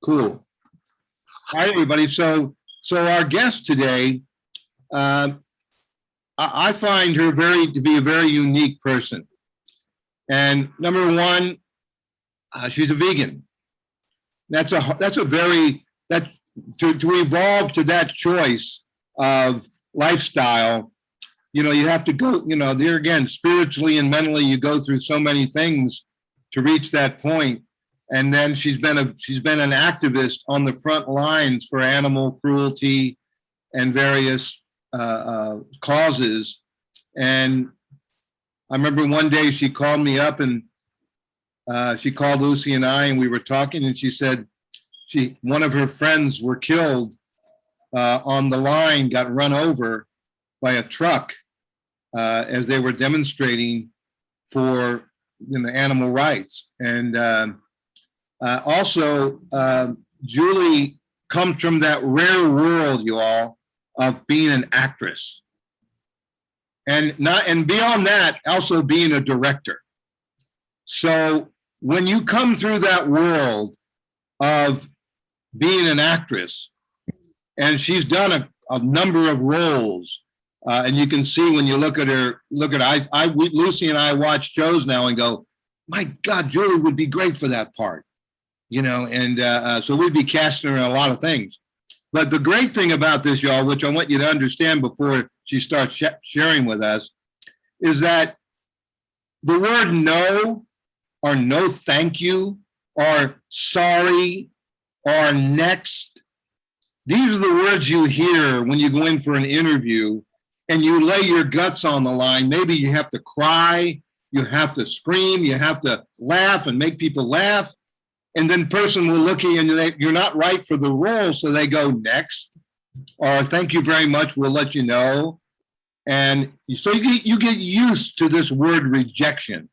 Cool. All right, everybody. So our guest today, uh, I find her to be a very unique person. And number one, she's a vegan. That's a very that to evolve to that choice of lifestyle. You have to go. There again, spiritually and mentally, you go through so many things to reach that point. And then she's been an activist on the front lines for animal cruelty and various causes. And I remember one day she called me up and she called Lucy and I, and we were talking, and she said one of her friends were killed on the line, got run over by a truck as they were demonstrating for animal rights. And also, Julie comes from that rare world, you all, of being an actress, and beyond that, also being a director. So when you come through that world of being an actress, and she's done a number of roles, and you can see when you look at her, Lucy and I watch shows now and go, my God, Julie would be great for that part. And so we'd be casting her in a lot of things. But the great thing about this, y'all, which I want you to understand before she starts sharing with us, is that the word no, or no thank you, or sorry, or next, these are the words you hear when you go in for an interview and you lay your guts on the line. Maybe you have to cry, you have to scream, you have to laugh and make people laugh. And then person will look at you and you're not right for the role. So they go next, or thank you very much, we'll let you know. And so you get used to this word rejection.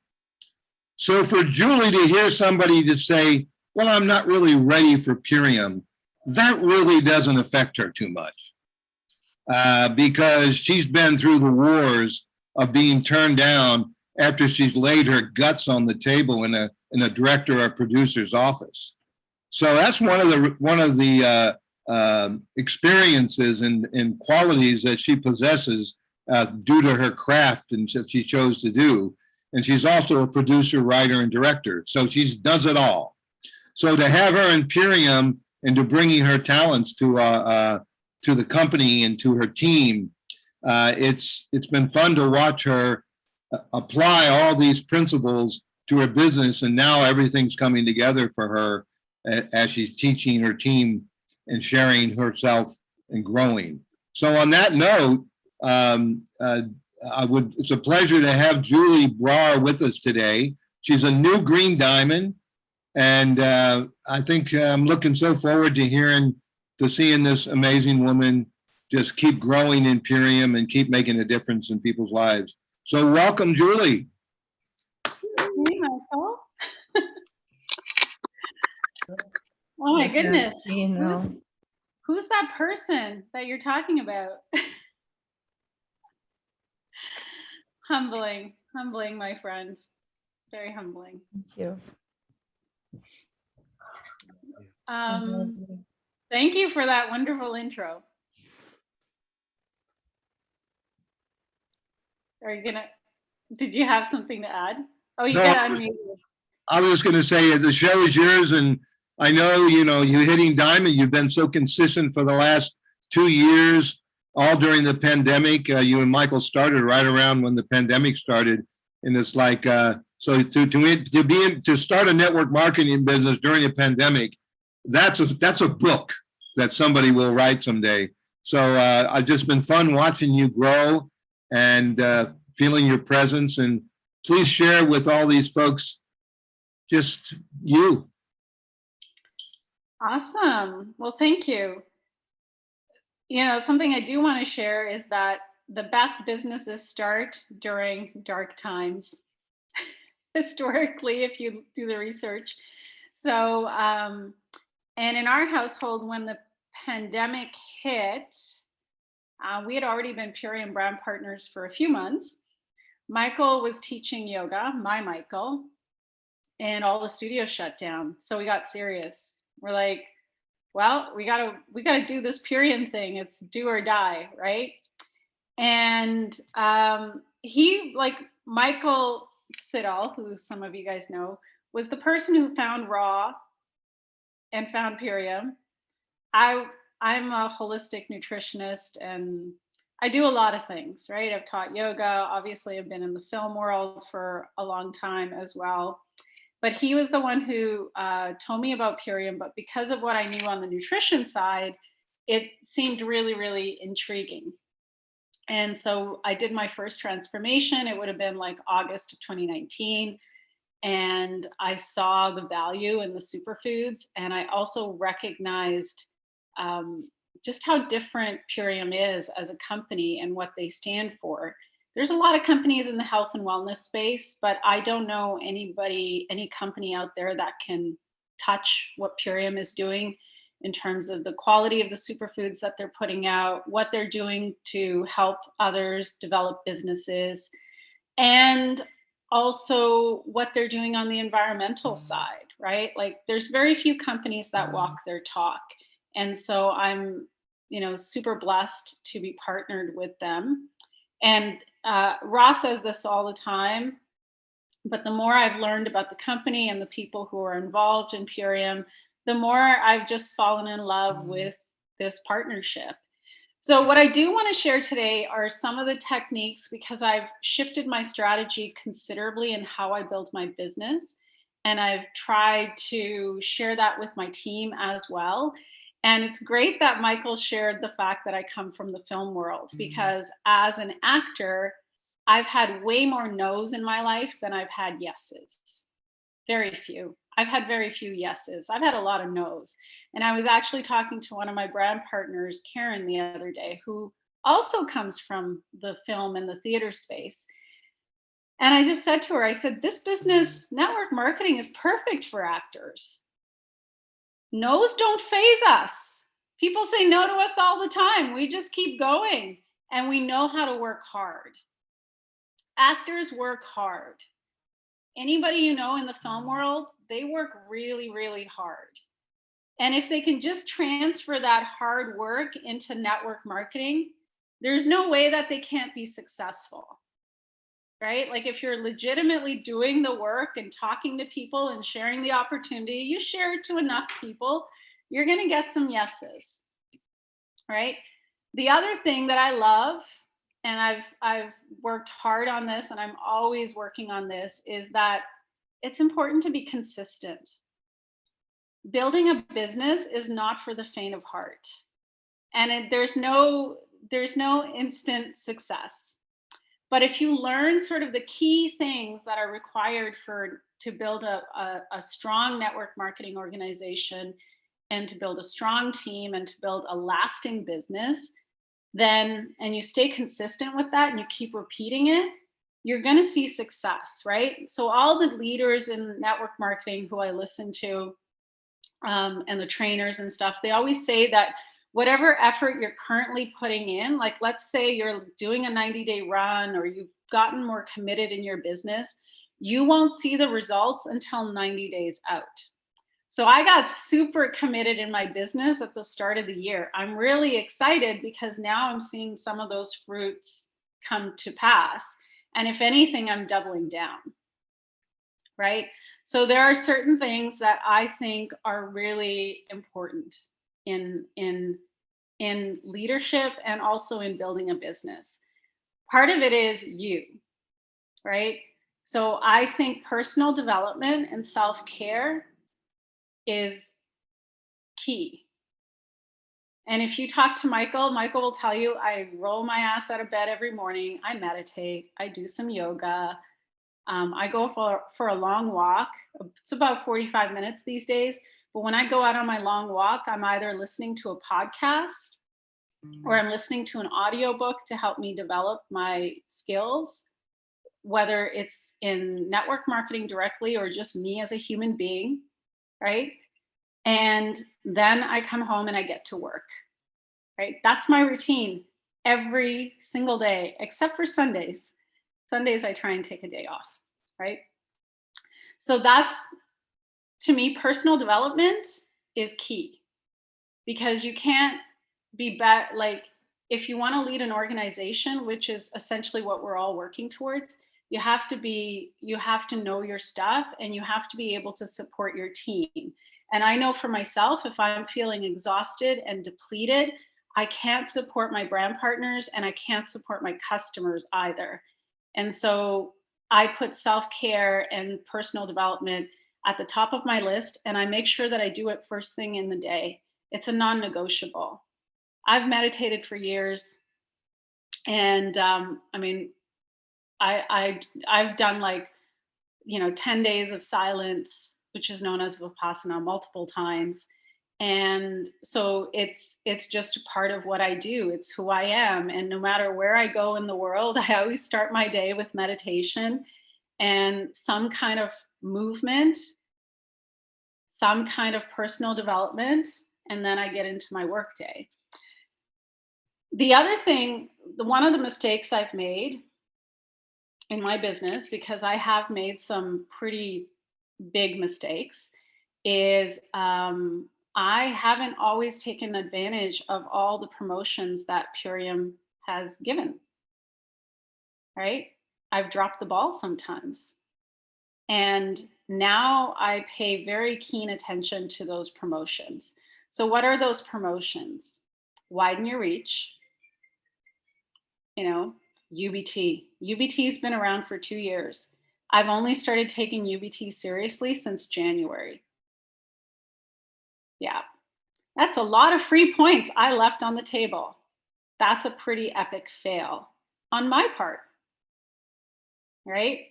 So for Julie to hear somebody to say, well, I'm not really ready for Purium, that really doesn't affect her too much because she's been through the wars of being turned down after she's laid her guts on the table in a director or producer's office. So that's one of the experiences and qualities that she possesses due to her craft and that she chose to do. And she's also a producer, writer, and director. So she does it all. So to have her in Purium and to bringing her talents to the company and to her team, it's been fun to watch her apply all these principles to her business, and now everything's coming together for her as she's teaching her team and sharing herself and growing. So on that note, it's a pleasure to have Julie Brar with us today. She's a new Green Diamond, and I think I'm looking so forward to seeing this amazing woman just keep growing in Purium and keep making a difference in people's lives. So welcome, Julie. Hey, Michael. Oh my goodness. Who's that person that you're talking about? Humbling, my friend. Very humbling. Thank you. Thank you for that wonderful intro. Did you have something to add? Oh, you got unmuted. I was just going to say the show is yours, and I know, you're hitting diamond. You've been so consistent for the last 2 years, all during the pandemic. You and Michael started right around when the pandemic started. And it's like, so to start a network marketing business during a pandemic, that's a book that somebody will write someday. So I've just been fun watching you grow and feeling your presence. And please share with all these folks just you. Awesome. Well, thank you. Something I do want to share is that the best businesses start during dark times, historically, if you do the research. So, and in our household, when the pandemic hit, we had already been Purium brand partners for a few months. Michael was teaching yoga, Michael, and all the studios shut down. So we got serious. We're like, well, we gotta do this Purium thing. It's do or die, right? And he, like Michael Siddall, who some of you guys know, was the person who found raw and found Purium. I I'm a holistic nutritionist and I do a lot of things, right? I've taught yoga, obviously I've been in the film world for a long time as well. But he was the one who told me about Purium, but because of what I knew on the nutrition side, it seemed really, really intriguing. And so I did my first transformation. It would have been like August of 2019. And I saw the value in the superfoods. And I also recognized um, just how different Purium is as a company and what they stand for. There's a lot of companies in the health and wellness space, but I don't know anybody, any company out there that can touch what Purium is doing in terms of the quality of the superfoods that they're putting out, what they're doing to help others develop businesses, and also what they're doing on the environmental side, right? Like there's very few companies that walk their talk. And so I'm, super blessed to be partnered with them. And Ross says this all the time, but the more I've learned about the company and the people who are involved in Purium, the more I've just fallen in love with this partnership. So what I do want to share today are some of the techniques because I've shifted my strategy considerably in how I build my business. And I've tried to share that with my team as well. And it's great that Michael shared the fact that I come from the film world because as an actor, I've had way more no's in my life than I've had yeses. Very few. I've had very few yeses. I've had a lot of no's. And I was actually talking to one of my brand partners, Karen, the other day, who also comes from the film and the theater space. And I just said to her, I said, this business, network marketing, is perfect for actors. No's don't phase us. People say no to us all the time. We just keep going and we know how to work hard. Actors work hard. Anybody you know in the film world, they work really, really hard. And if they can just transfer that hard work into network marketing, there's no way that they can't be successful, right? Like if you're legitimately doing the work and talking to people and sharing the opportunity, you share it to enough people, you're going to get some yeses, right? The other thing that I love, and I've worked hard on this and I'm always working on this, is that it's important to be consistent. Building a business is not for the faint of heart. And there's no instant success. But if you learn sort of the key things that are required to build a strong network marketing organization and to build a strong team and to build a lasting business, then, and you stay consistent with that and you keep repeating it, you're going to see success, right? So all the leaders in network marketing who I listen to and the trainers and stuff, they always say that whatever effort you're currently putting in, like let's say you're doing a 90-day run or you've gotten more committed in your business, you won't see the results until 90 days out. So I got super committed in my business at the start of the year. I'm really excited because now I'm seeing some of those fruits come to pass. And if anything, I'm doubling down, right? So there are certain things that I think are really important in leadership and also in building a business. Part of it is you, right? So I think personal development and self-care is key. And if you talk to Michael, Michael will tell you I roll my ass out of bed every morning. I meditate. I do some yoga. I go for a long walk. It's about 45 minutes these days. But when I go out on my long walk, I'm either listening to a podcast or I'm listening to an audiobook to help me develop my skills, whether it's in network marketing directly or just me as a human being, right? And then I come home and I get to work, right? That's my routine every single day, except for Sundays. Sundays, I try and take a day off, right? So that's, to me, personal development is key. because you can't be bad. Like, if you want to lead an organization, which is essentially what we're all working towards, you have to know your stuff, and you have to be able to support your team. And I know for myself, if I'm feeling exhausted and depleted, I can't support my brand partners, and I can't support my customers either. And so I put self-care and personal development at the top of my list, and I make sure that I do it first thing in the day. It's a non-negotiable. I've meditated for years, and I mean, I've done, like, 10 days of silence, which is known as Vipassana, multiple times. And so it's just a part of what I do. It's who I am. And no matter where I go in the world, I always start my day with meditation and some kind of movement, some kind of personal development, and then I get into my workday. The other thing, one of the mistakes I've made in my business, because I have made some pretty big mistakes, is I haven't always taken advantage of all the promotions that Purium has given, right? I've dropped the ball sometimes. And now I pay very keen attention to those promotions. So what are those promotions? Widen your reach, UBT. UBT's been around for 2 years. I've only started taking UBT seriously since January. Yeah, that's a lot of free points I left on the table. That's a pretty epic fail on my part, right?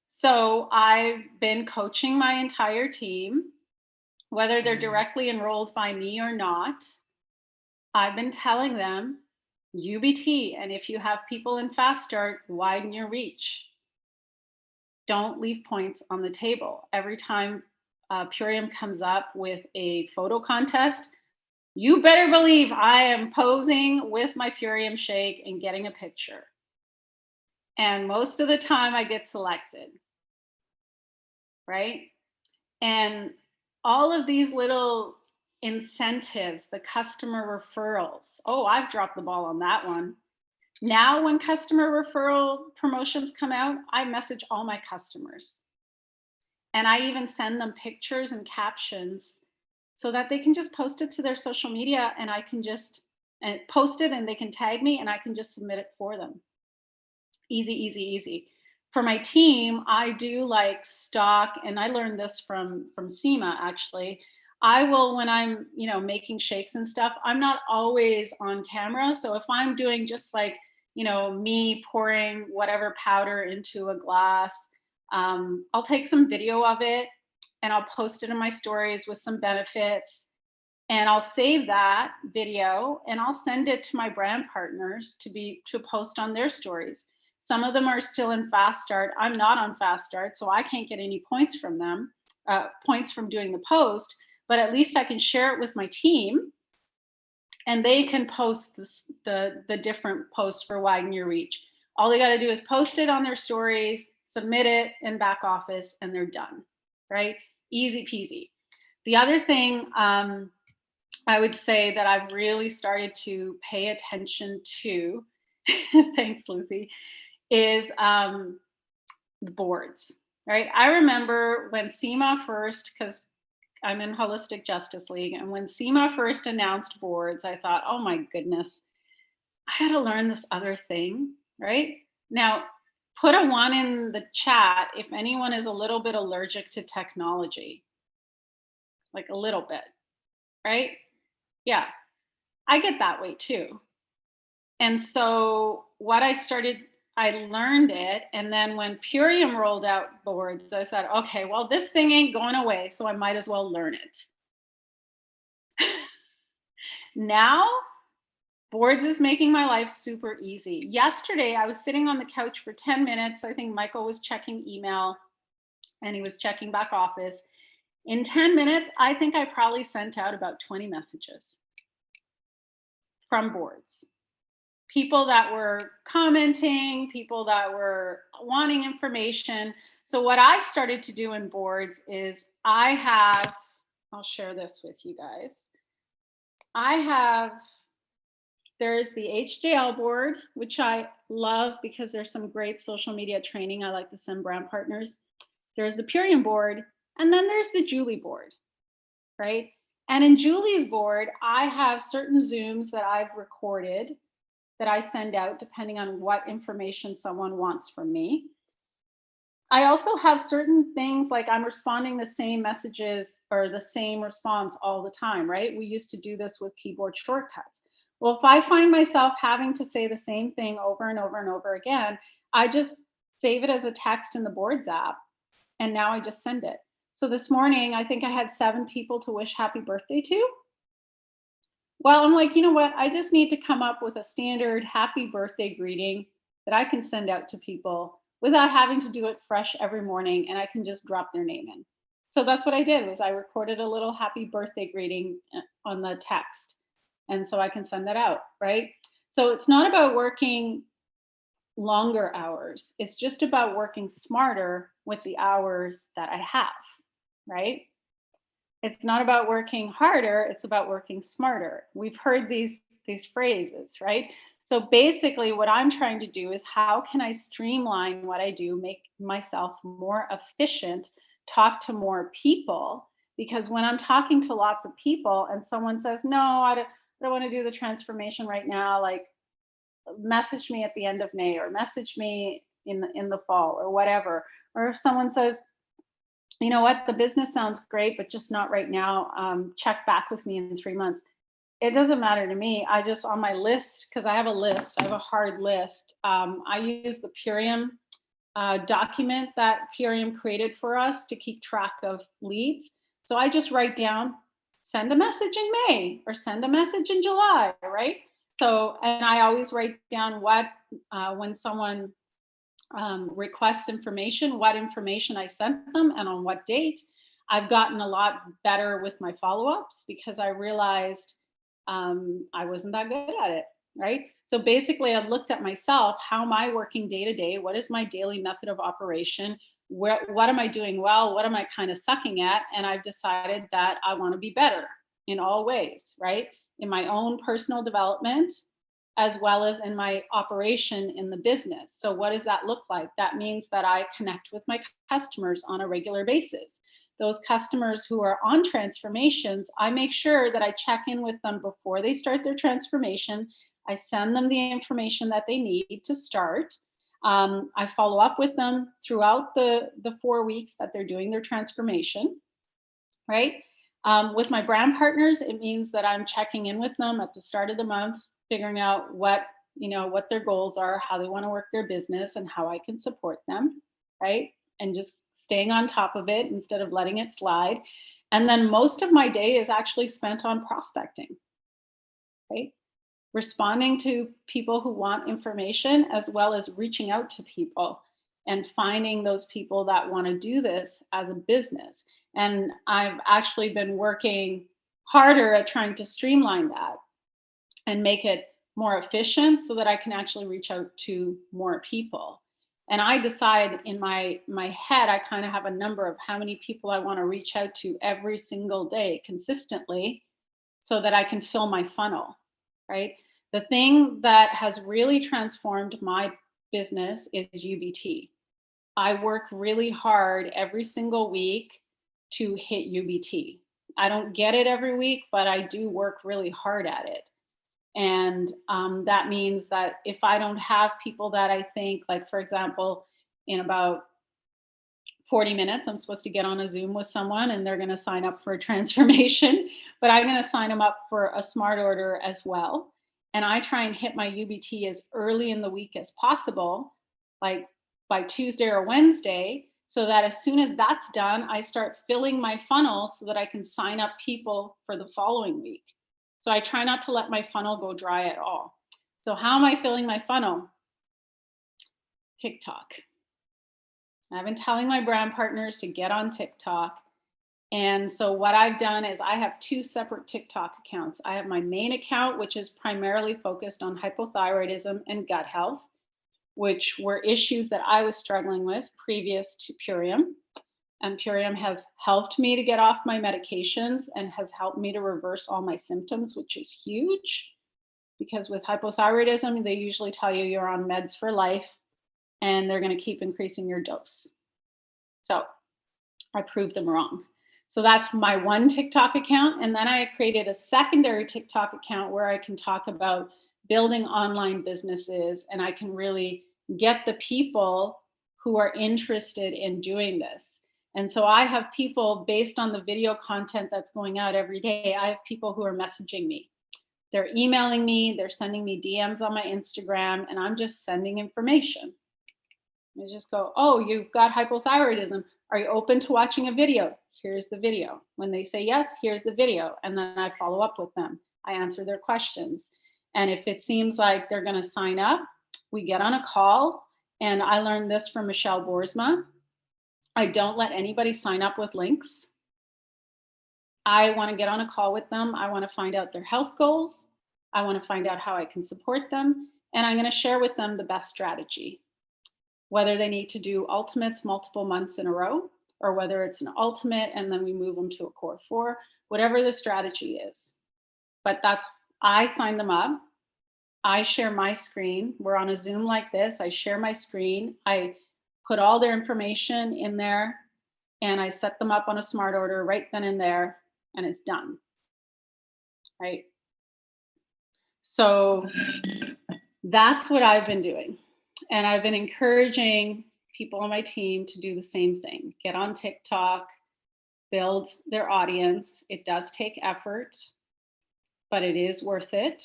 So I've been coaching my entire team, whether they're directly enrolled by me or not. I've been telling them UBT, and if you have people in Fast Start, widen your reach. Don't leave points on the table. Every time Purium comes up with a photo contest, you better believe I am posing with my Purium shake and getting a picture. And most of the time I get selected, right? And all of these little incentives, the customer referrals. Oh, I've dropped the ball on that one. Now, when customer referral promotions come out, I message all my customers. And I even send them pictures and captions so that they can just post it to their social media, and I can just post it, and they can tag me, and I can just submit it for them. Easy, easy, easy. For my team, I do like stock, and I learned this from Seema, actually. I will, when I'm making shakes and stuff, I'm not always on camera. So if I'm doing just like me pouring whatever powder into a glass, I'll take some video of it and I'll post it in my stories with some benefits, and I'll save that video and I'll send it to my brand partners to post on their stories. Some of them are still in Fast Start. I'm not on Fast Start, so I can't get any points from them, points from doing the post, but at least I can share it with my team, and they can post the different posts for Widen Your Reach. All they got to do is post it on their stories, submit it in back office, and they're done, right? Easy peasy. The other thing I would say that I've really started to pay attention to, thanks, Lucy, is the boards, right? I remember when Seema first, because I'm in Holistic Justice League, and when Seema first announced boards, I thought, oh my goodness, I had to learn this other thing, right? Now, put a 1 in the chat if anyone is a little bit allergic to technology, like a little bit, right? Yeah, I get that way too. And so what I learned it. And then when Purium rolled out boards, I said, okay, well, this thing ain't going away, so I might as well learn it. Now, boards is making my life super easy. Yesterday, I was sitting on the couch for 10 minutes. I think Michael was checking email and he was checking back office. In 10 minutes, I think I probably sent out about 20 messages from boards. People that were commenting, people that were wanting information. So what I've started to do in boards is I'll share this with you guys. There's the HJL board, which I love because there's some great social media training I like to send brand partners. There's the Purium board, and then there's the Julie board, right? And in Julie's board, I have certain Zooms that I've recorded that I send out depending on what information someone wants from me. I also have certain things like I'm responding the same messages or the same response all the time, right? We used to do this with keyboard shortcuts. Well, if I find myself having to say the same thing over and over and over again, I just save it as a text in the boards app, and now I just send it. So this morning, I think I had 7 people to wish happy birthday to. Well, I'm like, you know what? I just need to come up with a standard happy birthday greeting that I can send out to people without having to do it fresh every morning, and I can just drop their name in. So that's what I did was I recorded a little happy birthday greeting on the text. And so I can send that out, right? So it's not about working longer hours. It's just about working smarter with the hours that I have, right? It's not about working harder, it's about working smarter. We've heard these phrases, right? So basically what I'm trying to do is how can I streamline what I do, make myself more efficient, talk to more people? Because when I'm talking to lots of people and someone says, no, I don't want to do the transformation right now, like message me at the end of May or message me in the fall or whatever. Or if someone says, you know what, the business sounds great, but just not right now. Check back with me in 3 months. It doesn't matter to me. I just on my list, because I have a list, I have a hard list. I use the Purium document that Purium created for us to keep track of leads. So I just write down, send a message in May or send a message in July, right? So, and I always write down what, when someone requests information, what information I sent them and on what date. I've gotten a lot better with my follow-ups because I realized I wasn't that good at it, right? So basically, I looked at myself. How am I working day to day? What is my daily method of operation? What am I doing well? What am I kind of sucking at? And I've decided that I want to be better in all ways, right? In my own personal development, as well as in my operation in the business. So what does that look like? That means that I connect with my customers on a regular basis. Those customers who are on transformations, I make sure that I check in with them before they start their transformation. I send them the information that they need to start. I follow up with them throughout the 4 weeks that they're doing their transformation, right? With my brand partners, it means that I'm checking in with them at the start of the month, figuring out what their goals are, how they want to work their business, and how I can support them, right? And just staying on top of it instead of letting it slide. And then most of my day is actually spent on prospecting, right? Responding to people who want information, as well as reaching out to people and finding those people that want to do this as a business. And I've actually been working harder at trying to streamline that and make it more efficient so that I can actually reach out to more people. And I decide in my head, I kind of have a number of how many people I want to reach out to every single day consistently so that I can fill my funnel, right? The thing that has really transformed my business is UBT. I work really hard every single week to hit UBT. I don't get it every week, but I do work really hard at it. And that means that if I don't have people that I think, like, for example, in about 40 minutes, I'm supposed to get on a Zoom with someone and they're going to sign up for a transformation, but I'm going to sign them up for a smart order as well. And I try and hit my UBT as early in the week as possible, like by Tuesday or Wednesday, so that as soon as that's done, I start filling my funnel so that I can sign up people for the following week. So I try not to let my funnel go dry at all. So how am I filling my funnel? TikTok. I've been telling my brand partners to get on TikTok. And so what I've done is I have 2 separate TikTok accounts. I have my main account, which is primarily focused on hypothyroidism and gut health, which were issues that I was struggling with previous to Purium. And Purium has helped me to get off my medications and has helped me to reverse all my symptoms, which is huge. Because with hypothyroidism, they usually tell you you're on meds for life and they're going to keep increasing your dose. So I proved them wrong. So that's my one TikTok account. And then I created a secondary TikTok account where I can talk about building online businesses, and I can really get the people who are interested in doing this. And so I have people, based on the video content that's going out every day, I have people who are messaging me. They're emailing me, they're sending me DMs on my Instagram, and I'm just sending information. I just go, oh, you've got hypothyroidism. Are you open to watching a video? Here's the video. When they say yes, here's the video. And then I follow up with them. I answer their questions. And if it seems like they're going to sign up, we get on a call. And I learned this from Michelle Boersma. I don't let anybody sign up with links. I want to get on a call with them. I want to find out their health goals. I want to find out how I can support them. And I'm going to share with them the best strategy, whether they need to do ultimates multiple months in a row, or whether it's an ultimate and then we move them to a core 4, whatever the strategy is. But I sign them up. I share my screen. We're on a Zoom like this. I share my screen. I put all their information in there and I set them up on a smart order right then and there, and it's done, right? So that's what I've been doing. And I've been encouraging people on my team to do the same thing. Get on TikTok, build their audience. It does take effort, but it is worth it.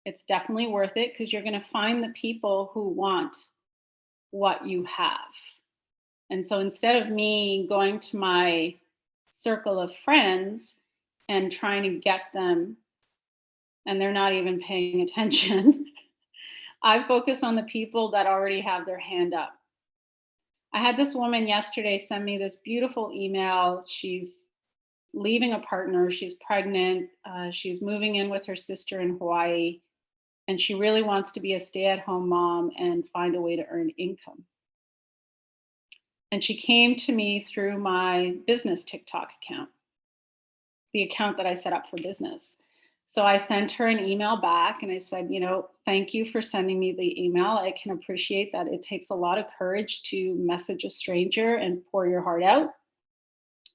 It's definitely worth it because you're going to find the people who want what you have. And so instead of me going to my circle of friends and trying to get them, and they're not even paying attention, I focus on the people that already have their hand up. I had this woman yesterday send me this beautiful email. She's leaving a partner. She's pregnant. She's moving in with her sister in Hawaii. And she really wants to be a stay-at-home mom and find a way to earn income. And she came to me through my business TikTok account, the account that I set up for business. So I sent her an email back and I said, thank you for sending me the email. I can appreciate that it takes a lot of courage to message a stranger and pour your heart out.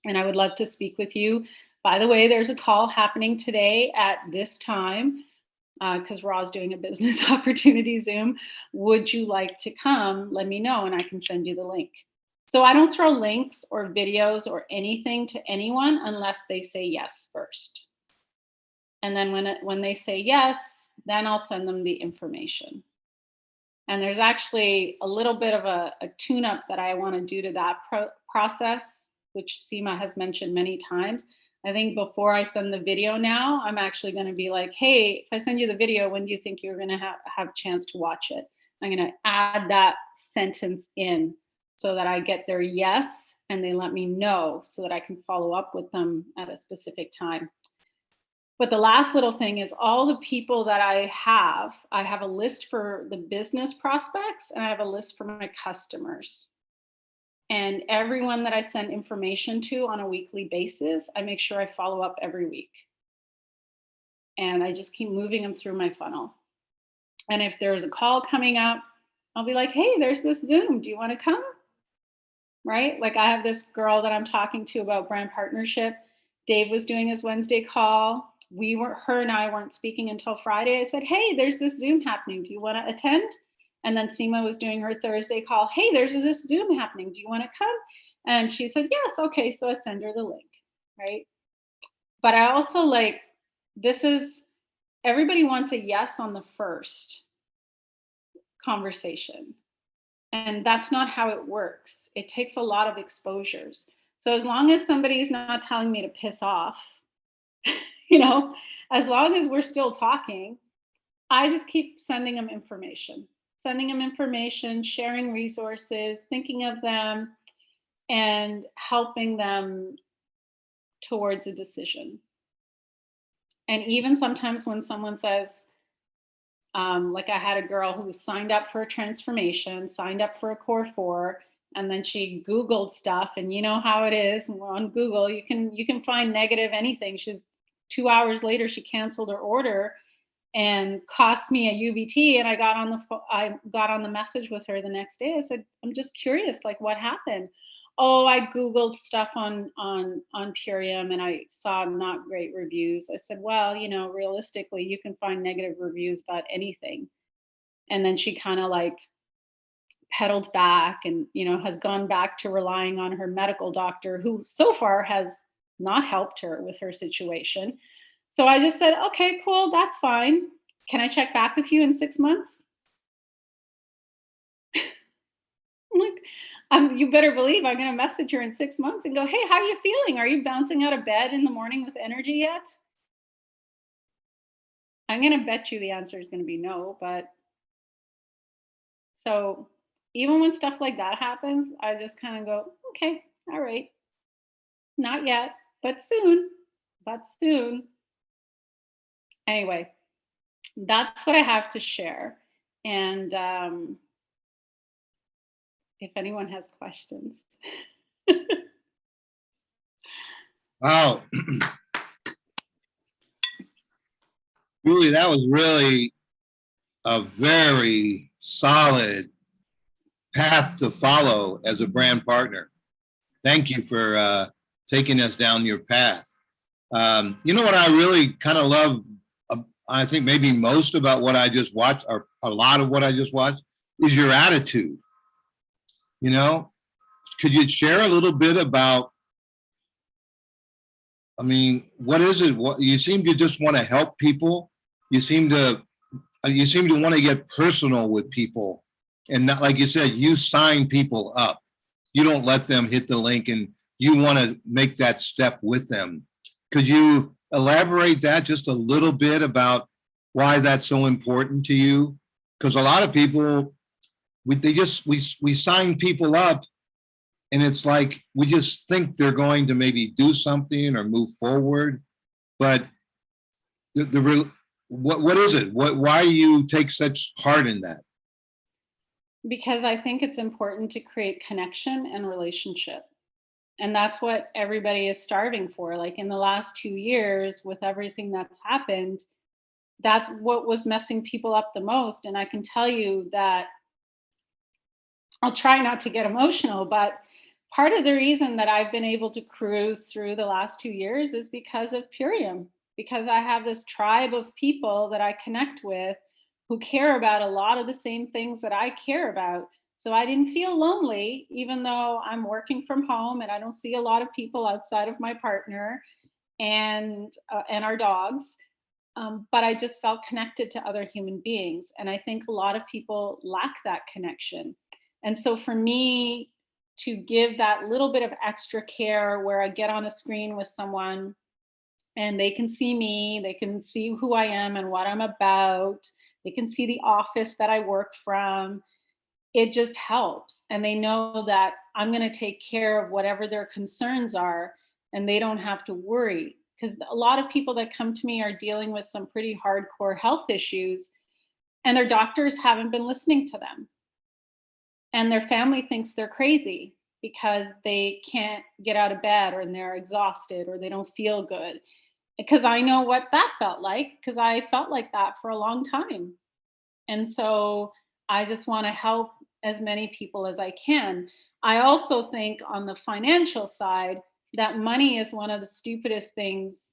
And I would love to speak with you. By the way, there's a call happening today at this time because Ra's doing a business opportunity Zoom. Would you like to come? Let me know and I can send you the link. So I don't throw links or videos or anything to anyone unless they say yes first. And then when they say yes, then I'll send them the information. And there's actually a little bit of a tune-up that I want to do to that process, which Seema has mentioned many times. I think before I send the video now, I'm actually going to be like, hey, if I send you the video, when do you think you're going to have a chance to watch it? I'm going to add that sentence in so that I get their yes and they let me know so that I can follow up with them at a specific time. But the last little thing is all the people that I have a list for the business prospects and I have a list for my customers. And everyone that I send information to on a weekly basis, I make sure I follow up every week. And I just keep moving them through my funnel. And if there's a call coming up, I'll be like, hey, there's this Zoom. Do you want to come? Right? Like I have this girl that I'm talking to about brand partnership. Dave was doing his Wednesday call. Her and I weren't speaking until Friday. I said, hey, there's this Zoom happening. Do you want to attend? And then Seema was doing her Thursday call. Hey, there's this Zoom happening. Do you want to come? And she said, yes. Okay. So I send her the link. Right. But I also everybody wants a yes on the first conversation. And that's not how it works. It takes a lot of exposures. So as long as somebody's not telling me to piss off, as long as we're still talking, I just keep sending them information, sharing resources, thinking of them, and helping them towards a decision. And even sometimes when someone says, like I had a girl who signed up for a transformation, signed up for a core 4, And then she Googled stuff, and you know how it is on Google. You can find negative anything. She's 2 hours later, she canceled her order and cost me a UVT. And I got on the message with her the next day. I said, I'm just curious, like, what happened? Oh, I Googled stuff on Purium, and I saw not great reviews. I said, well, realistically, you can find negative reviews about anything. And then she kind of like pedaled back and has gone back to relying on her medical doctor, who so far has not helped her with her situation. So I just said, okay, cool, that's fine. Can I check back with you in 6 months? I'm like, you better believe I'm going to message her in 6 months and go, hey, how are you feeling? Are you bouncing out of bed in the morning with energy yet? I'm going to bet you the answer is going to be no. But so even when stuff like that happens, I just kind of go, okay, all right, not yet, but soon, but soon. Anyway, that's what I have to share. And if anyone has questions. Wow. Julie, that was really a very solid path to follow as a brand partner. Thank you for taking us down your path. You know what I really kind of love, I think maybe most about what I just watched, or a lot of what I just watched, is your attitude. Could you share a little bit about, what is it? What you seem to just want to help people. You seem to want to get personal with people, and not, like you said, you sign people up. You don't let them hit the link, and you want to make that step with them. Could you elaborate that just a little bit about why that's so important to you? Because a lot of people, we sign people up, and it's like we just think they're going to maybe do something or move forward, but what is it? Why do you take such heart in that? Because I think it's important to create connection and relationship. And that's what everybody is starving for. Like in the last 2 years, with everything that's happened, that's what was messing people up the most. And I can tell you that I'll try not to get emotional, but part of the reason that I've been able to cruise through the last 2 years is because of Purium, because I have this tribe of people that I connect with who care about a lot of the same things that I care about. So I didn't feel lonely, even though I'm working from home and I don't see a lot of people outside of my partner and our dogs. But I just felt connected to other human beings. And I think a lot of people lack that connection. And so for me to give that little bit of extra care where I get on a screen with someone and they can see me, they can see who I am and what I'm about, they can see the office that I work from, it just helps. And they know that I'm going to take care of whatever their concerns are and they don't have to worry. Because a lot of people that come to me are dealing with some pretty hardcore health issues and their doctors haven't been listening to them. And their family thinks they're crazy because they can't get out of bed or they're exhausted or they don't feel good. Because I know what that felt like, because I felt like that for a long time. And so I just want to help as many people as I can. I also think on the financial side that money is one of the stupidest things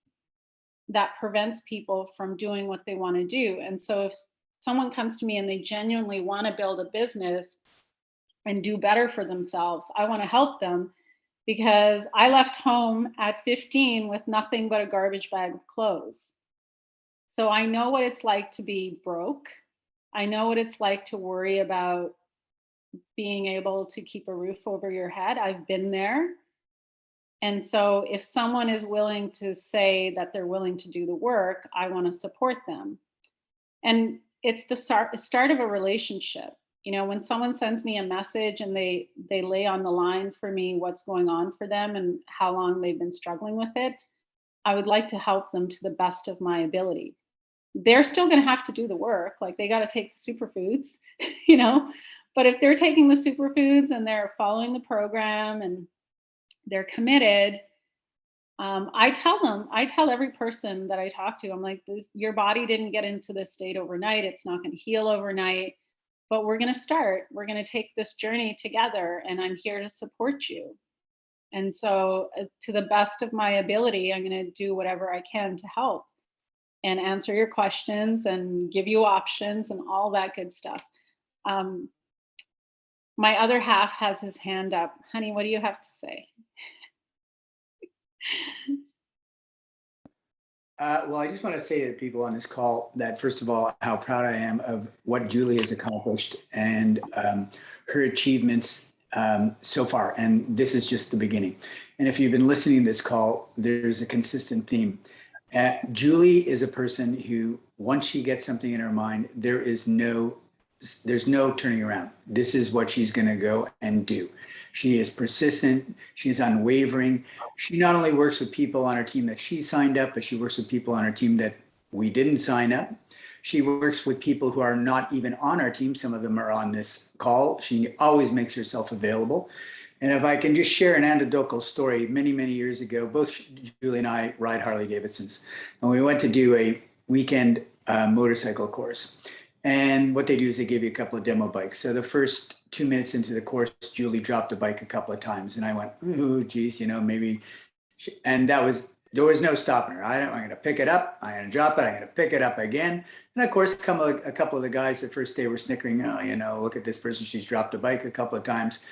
that prevents people from doing what they want to do. And so if someone comes to me and they genuinely want to build a business and do better for themselves, I want to help them, because I left home at 15 with nothing but a garbage bag of clothes. So I know what it's like to be broke. I know what it's like to worry about being able to keep a roof over your head. I've been there. And so if someone is willing to say that they're willing to do the work, I want to support them. And it's the start of a relationship. When someone sends me a message and they lay on the line for me what's going on for them and how long they've been struggling with it, I would like to help them to the best of my ability. They're still going to have to do the work. Like they got to take the superfoods, you know, But if they're taking the superfoods and they're following the program and they're committed, I tell every person that I talk to, I'm like, your body didn't get into this state overnight. It's not going to heal overnight, but we're going to start. We're going to take this journey together, and I'm here to support you. And so, to the best of my ability, I'm going to do whatever I can to help and answer your questions and give you options and all that good stuff. My other half has his hand up. Honey, what do you have to say? Well, I just want to say to the people on this call that, first of all, how proud I am of what Julie has accomplished and her achievements so far. And this is just the beginning. And if you've been listening to this call, there's a consistent theme. Julie is a person who, once she gets something in her mind, there's no turning around. This is what she's going to go and do. She is persistent. She's unwavering. She not only works with people on her team that she signed up, but she works with people on her team that we didn't sign up. She works with people who are not even on our team. Some of them are on this call. She always makes herself available. And if I can just share an anecdotal story, many, many years ago, both Julie and I ride Harley Davidsons, and we went to do a weekend motorcycle course. And what they do is they give you a couple of demo bikes. So the first 2 minutes into the course, Julie dropped the bike a couple of times, and I went, "Ooh, geez, maybe." And there was no stopping her. I'm going to pick it up. I'm going to drop it. I'm going to pick it up again. And of course, a couple of the guys the first day were snickering. Oh, look at this person. She's dropped a bike a couple of times.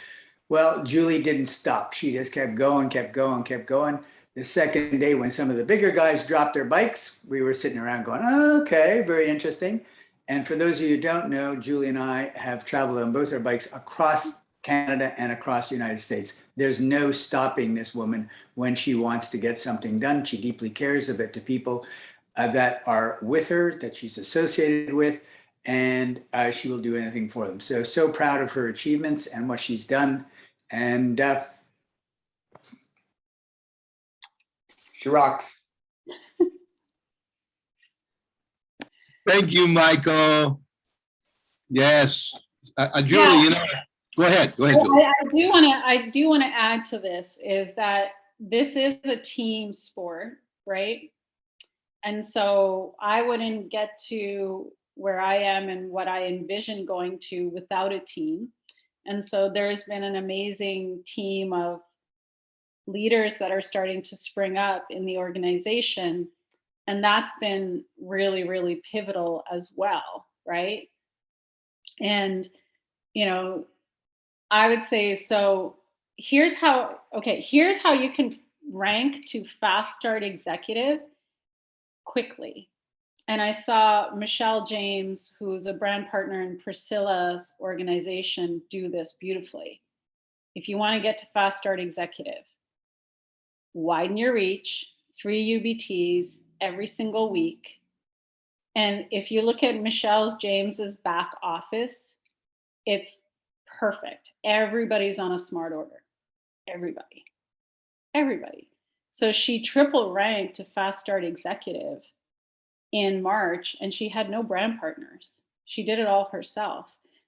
Well, Julie didn't stop. She just kept going, kept going, kept going. The second day, when some of the bigger guys dropped their bikes, we were sitting around going, "Oh, okay, very interesting." And for those of you who don't know, Julie and I have traveled on both our bikes across Canada and across the United States. There's no stopping this woman when she wants to get something done. She deeply cares about the people that are with her, that she's associated with, and she will do anything for them. So proud of her achievements and what she's done. And she rocks. Thank you, Michael. Yes. Julie, go ahead. Go ahead, Julie. I do want to add to this is that this is a team sport, right? And so I wouldn't get to where I am and what I envision going to without a team. And so there's been an amazing team of leaders that are starting to spring up in the organization. And that's been really, really pivotal as well, right? And, I would say, so here's how you can rank to fast start executive quickly. And I saw Michelle James, who's a brand partner in Priscilla's organization, do this beautifully. If you want to get to fast start executive, widen your reach, 3 UBTs every single week. And if you look at Michelle James's back office, it's perfect. Everybody's on a smart order. Everybody. So she triple ranked to fast start executive in March, and she had no brand partners. She did it all herself,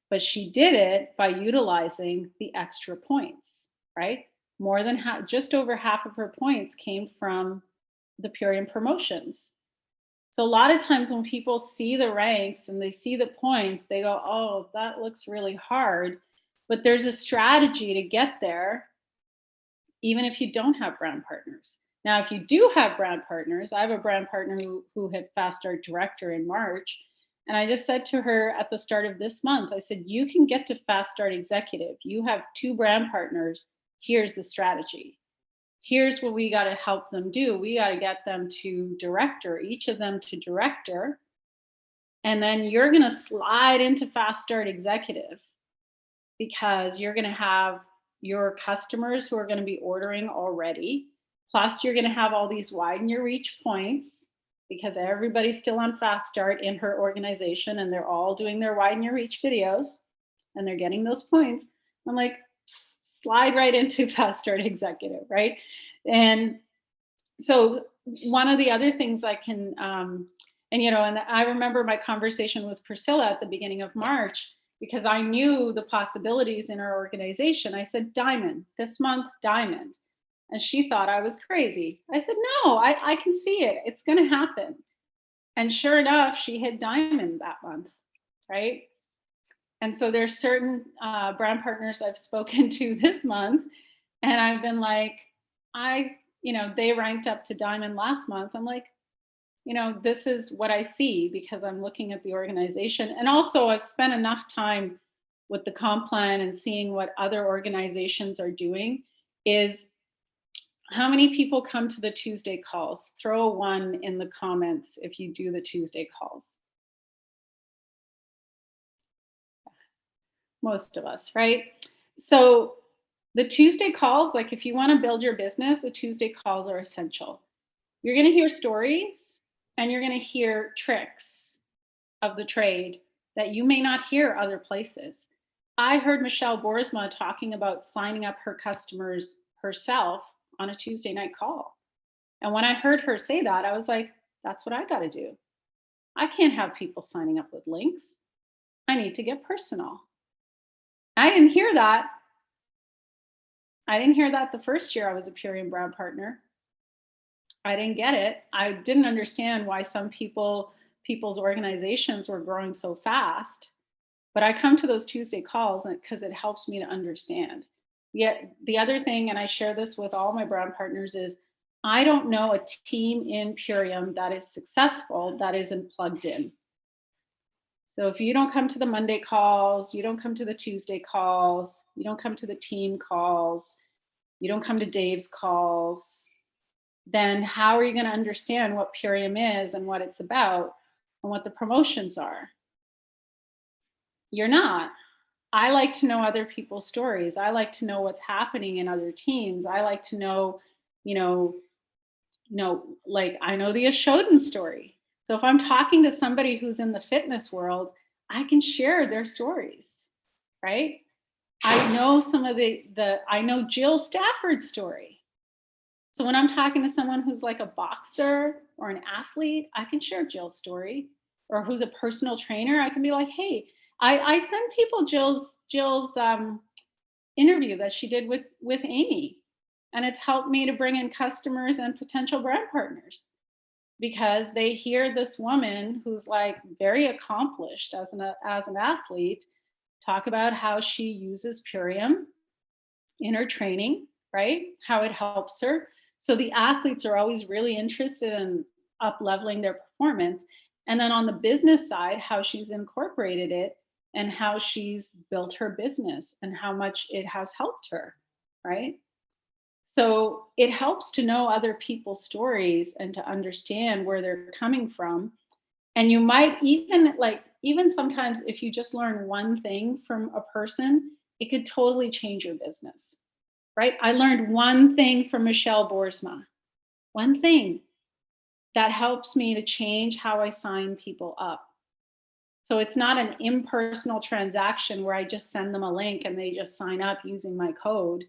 but she did it by utilizing the extra points, right? More than just over half of her points came from the Purium promotions. So a lot of times when people see the ranks and they see the points, they go, "Oh, that looks really hard." But there's a strategy to get there, even if you don't have brand partners. Now, if you do have brand partners, I have a brand partner who had Fast Start Director in March. And I just said to her at the start of this month, I said, "You can get to Fast Start Executive. You have 2 brand partners. Here's the strategy. Here's what we got to help them do. We got to get them to director, each of them to director. And then you're going to slide into Fast Start Executive because you're going to have your customers who are going to be ordering already. Plus, you're going to have all these widen your reach points because everybody's still on Fast Start in her organization and they're all doing their widen your reach videos and they're getting those points." I'm like, slide right into Fast Start Executive, right? And so one of the other things I can, and I remember my conversation with Priscilla at the beginning of March, because I knew the possibilities in our organization. I said, diamond, this month, diamond. And she thought I was crazy. I said, no, I can see it. It's going to happen. And sure enough, she hit diamond that month, right? And so there's certain brand partners I've spoken to this month, and I've been like, they ranked up to diamond last month. I'm like, this is what I see because I'm looking at the organization. And also I've spent enough time with the comp plan and seeing what other organizations are doing. Is how many people come to the Tuesday calls? Throw a 1 in the comments if you do the Tuesday calls. Most of us, right? So the Tuesday calls, like if you want to build your business, the Tuesday calls are essential. You're going to hear stories and you're going to hear tricks of the trade that you may not hear other places. I heard Michelle Boersma talking about signing up her customers herself on a Tuesday night call. And when I heard her say that, I was like, that's what I got to do. I can't have people signing up with links. I need to get personal. I didn't hear that. I didn't hear that the first year I was a Purium Brown partner. I didn't get it. I didn't understand why some people's organizations were growing so fast. But I come to those Tuesday calls because it helps me to understand. Yet the other thing, and I share this with all my brand partners, is I don't know a team in Purium that is successful that isn't plugged in. So if you don't come to the Monday calls, you don't come to the Tuesday calls, you don't come to the team calls, you don't come to Dave's calls, then how are you going to understand what Purium is and what it's about and what the promotions are? You're not. I like to know other people's stories. I like to know what's happening in other teams. I like to know, like I know the Ashoden story. So if I'm talking to somebody who's in the fitness world, I can share their stories, right? I know some of I know Jill Stafford's story. So when I'm talking to someone who's like a boxer or an athlete, I can share Jill's story. Or who's a personal trainer, I can be like, hey, I send people Jill's interview that she did with Amy, and it's helped me to bring in customers and potential brand partners because they hear this woman who's like very accomplished as an athlete talk about how she uses Purium in her training, right? How it helps her. So the athletes are always really interested in up leveling their performance. And then on the business side, how she's incorporated it and how she's built her business and how much it has helped her, right? So it helps to know other people's stories and to understand where they're coming from. And you might even sometimes if you just learn one thing from a person, it could totally change your business, right? I learned one thing from Michelle Boersma, one thing that helps me to change how I sign people up. So it's not an impersonal transaction where I just send them a link and they just sign up using my code.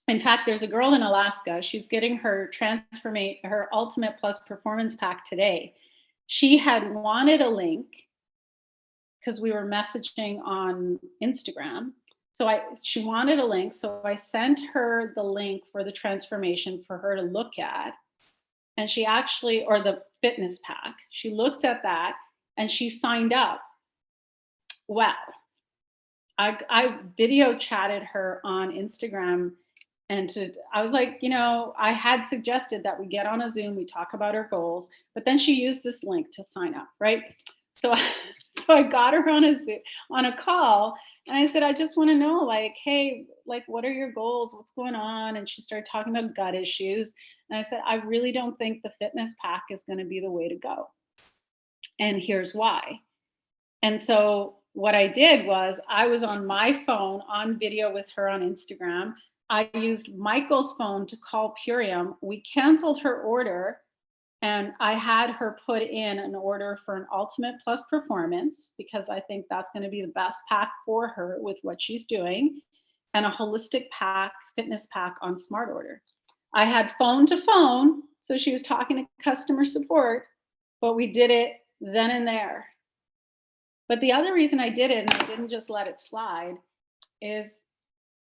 In fact, there's a girl in Alaska, she's getting her her Ultimate Plus Performance Pack today. She had wanted a link because we were messaging on Instagram. So she wanted a link. So I sent her the link for the transformation for her to look at. And she actually, or the fitness pack, she looked at that and she signed up. Wow. I video chatted her on Instagram and I was like, I had suggested that we get on a Zoom, we talk about our goals, but then she used this link to sign up, right? So I got her on a call and I said, I just want to know, like, hey, like, what are your goals? What's going on? And she started talking about gut issues. And I said, I really don't think the fitness pack is going to be the way to go. And here's why. And so what I did was I was on my phone on video with her on Instagram. I used Michael's phone to call Purium. We canceled her order and I had her put in an order for an Ultimate Plus Performance because I think that's going to be the best pack for her with what she's doing, and a holistic pack, fitness pack on Smart Order. I had phone to phone, so she was talking to customer support, but we did it then and there. But the other reason I did it, and I didn't just let it slide, is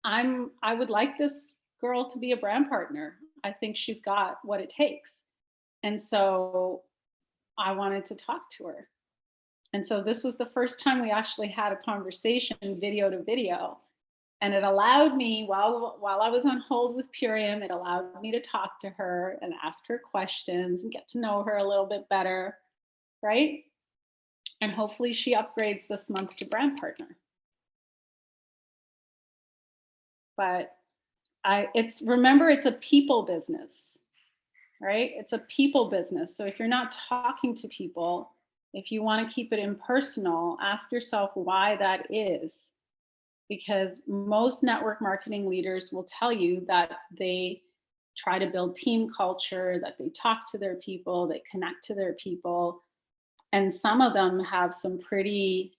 I would like this girl to be a brand partner. I think she's got what it takes. And so I wanted to talk to her. And so this was the first time we actually had a conversation video to video. And it allowed me, while I was on hold with Purium, it allowed me to talk to her and ask her questions and get to know her a little bit better, right? And hopefully she upgrades this month to brand partner. But remember, it's a people business, right? It's a people business. So if you're not talking to people, if you want to keep it impersonal, ask yourself why that is. Because most network marketing leaders will tell you that they try to build team culture, that they talk to their people, they connect to their people. And some of them have some pretty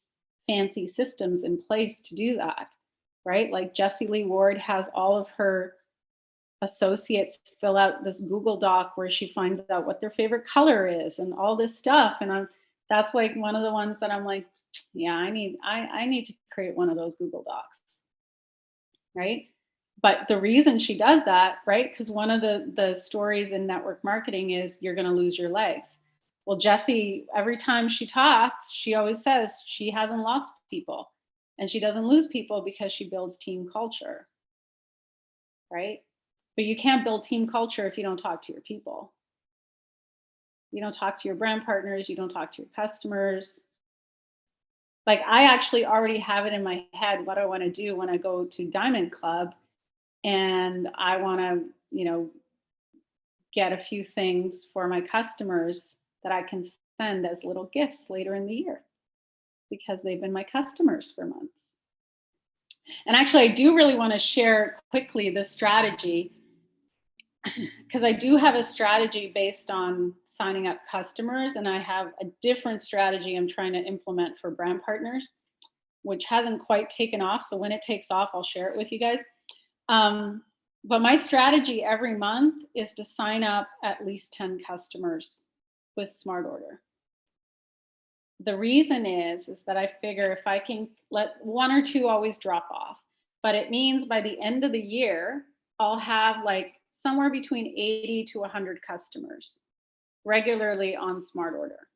fancy systems in place to do that, right? Like Jessie Lee Ward has all of her associates fill out this Google Doc where she finds out what their favorite color is and all this stuff. And that's like one of the ones that I'm like, yeah, I need to create one of those Google Docs, right? But the reason she does that, right? Because one of the stories in network marketing is you're going to lose your legs. Well, Jessie, every time she talks, she always says she hasn't lost people, and she doesn't lose people because she builds team culture, right? But you can't build team culture if you don't talk to your people. You don't talk to your brand partners, you don't talk to your customers. Like, I actually already have it in my head what I want to do when I go to Diamond Club and I want to, get a few things for my customers that I can send as little gifts later in the year because they've been my customers for months. And actually, I do really want to share quickly the strategy, because I do have a strategy based on signing up customers, and I have a different strategy I'm trying to implement for brand partners, which hasn't quite taken off. So when it takes off, I'll share it with you guys. But my strategy every month is to sign up at least 10 customers with Smart Order. The reason is that I figure if I can let one or two always drop off, but it means by the end of the year, I'll have like somewhere between 80 to 100 customers regularly on Smart Order,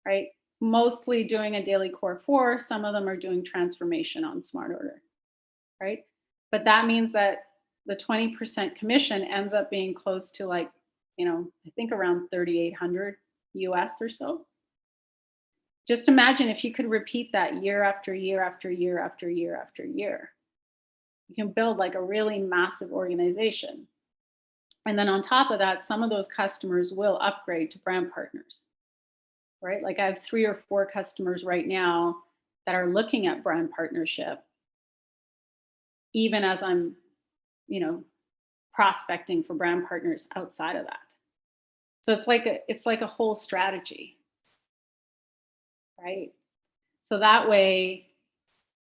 right? Mostly doing a daily core 4. Some of them are doing transformation on Smart Order, right? But that means that the 20% commission ends up being close to like, I think around 3,800 US or so. Just imagine if you could repeat that year after year after year after year after year. You can build like a really massive organization. And then on top of that, some of those customers will upgrade to brand partners, right? Like I have 3 or 4 customers right now that are looking at brand partnership, even as I'm, prospecting for brand partners outside of that. So it's like a whole strategy, right? So that way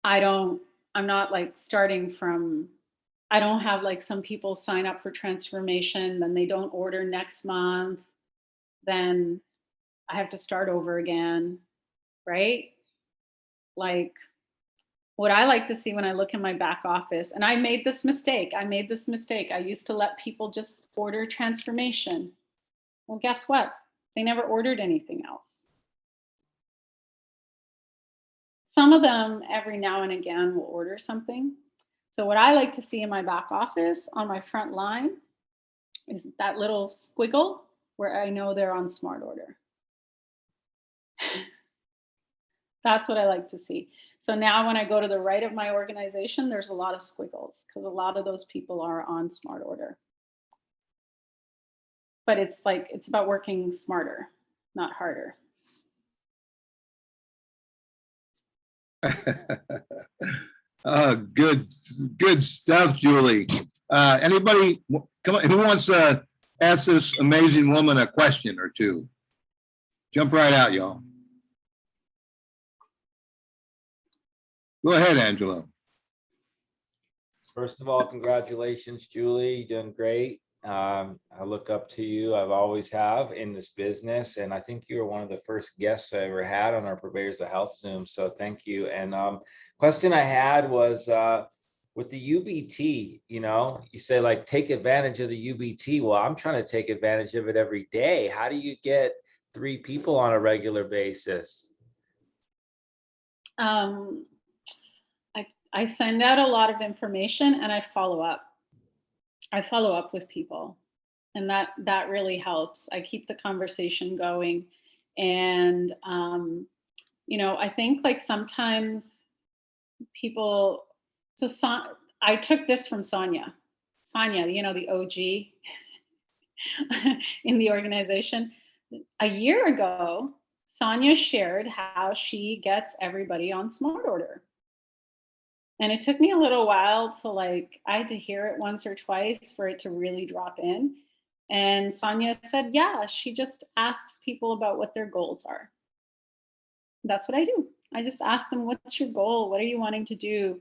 I'm not like starting from, I don't have like some people sign up for transformation, then they don't order next month, then I have to start over again, right? Like what I like to see when I look in my back office, and I made this mistake. I used to let people just order transformation. Well, guess what? They never ordered anything else. Some of them every now and again will order something. So what I like to see in my back office on my front line is that little squiggle where I know they're on Smart Order. That's what I like to see. So now when I go to the right of my organization, there's a lot of squiggles because a lot of those people are on Smart Order. But it's about working smarter, not harder. Good stuff, Julie. Anybody come on, who wants to ask this amazing woman a question or two? Jump right out, y'all. Go ahead, Angelo. First of all, congratulations, Julie. You're doing great. I look up to you. I've always have in this business, and I think you were one of the first guests I ever had on our Purveyors of Health Zoom. So thank you. And question I had was with the UBT. You say like take advantage of the UBT. Well, I'm trying to take advantage of it every day. How do you get 3 people on a regular basis? I send out a lot of information and I follow up. I follow up with people, and that really helps. I keep the conversation going, and I think like sometimes people. I took this from Sonia. Sonia, the OG in the organization. A year ago, Sonia shared how she gets everybody on Smart Order. And it took me a little while I had to hear it once or twice for it to really drop in. And Sonia said, yeah, she just asks people about what their goals are. That's what I do. I just ask them, what's your goal? What are you wanting to do?